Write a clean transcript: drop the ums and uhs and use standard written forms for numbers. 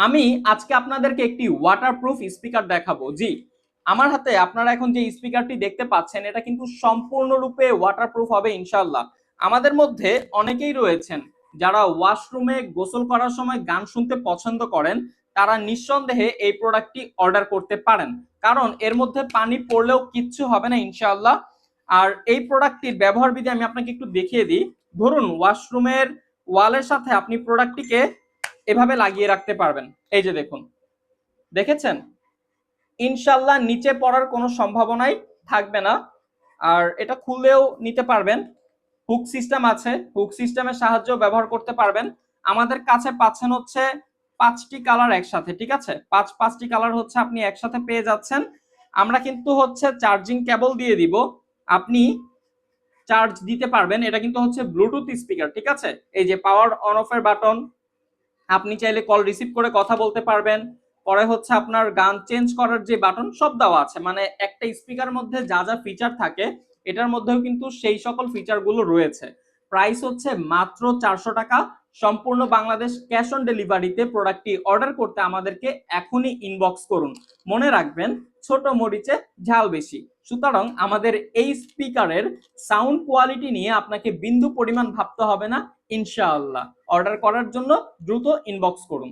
আমি আজকে আপনাদেরকে একটি ওয়াটারপ্রুফ স্পিকার দেখাবো। জি, আমার হাতে আপনারা এখন যে স্পিকারটি দেখতে পাচ্ছেন এটা কিন্তু সম্পূর্ণরূপে ওয়াটারপ্রুফ হবে ইনশাআল্লাহ। আমাদের মধ্যে অনেকেই রয়েছেন যারা ওয়াশরুমে গোসল করার সময় গান শুনতে পছন্দ করেন, তারা নিঃসন্দেহে এই প্রোডাক্টটি অর্ডার করতে পারেন, কারণ এর মধ্যে পানি পড়লেও কিচ্ছু হবে না ইনশাআল্লাহ। আর এই প্রোডাক্টটির ব্যবহার বিধি আমি আপনাকে একটু দেখিয়ে দিই। ধরুন ওয়াশরুমের ওয়ালের সাথে আপনি প্রোডাক্টটিকে এভাবে লাগিয়ে রাখতে পারবেন। এই যে দেখুন, দেখেছেন? ইনশাল্লাহ নিচে পড়ার কোনো সম্ভাবনাই থাকবে না। আর এটা খুললেও নিতে পারবেন, হুক সিস্টেম আছে, হুক সিস্টেমের সাহায্য ব্যবহার করতে পারবেন। আমাদের কাছে পাচ্ছেন হচ্ছে 5টি কালার একসাথে, ঠিক আছে? পাঁচটি কালার হচ্ছে আপনি একসাথে পেয়ে যাচ্ছেন। আমরা কিন্তু হচ্ছে চার্জিং কেবল দিয়ে দিব, আপনি চার্জ দিতে পারবেন। এটা কিন্তু হচ্ছে ব্লুটুথ স্পিকার, ঠিক আছে? এই যে পাওয়ার অন অফের বাটন, আপনি চাইলে কল রিসিভ করে কথা বলতে পারবেন। পরে হচ্ছে আপনার গান চেঞ্জ করার যে বাটন সব দেওয়া আছে, মানে একটা স্পিকার মধ্যে যা যা ফিচার থাকে এটার মধ্যেও কিন্তু সেই সকল ফিচারগুলো রয়েছে। প্রাইস হচ্ছে মাত্র 400 টাকা। সম্পূর্ণ বাংলাদেশ ক্যাশ অন ডেলিভারিতে। প্রোডাক্টটি অর্ডার করতে আমাদেরকে এখনই ইনবক্স করুন। মনে রাখবেন, ছোট মরিচে ঝাল বেশি। সুতরাং আমাদের এই স্পিকারের সাউন্ড কোয়ালিটি নিয়ে আপনাকে বিন্দু পরিমাণ ভাবতে হবে না ইনশাআল্লাহ। অর্ডার করার জন্য দ্রুত ইনবক্স করুন।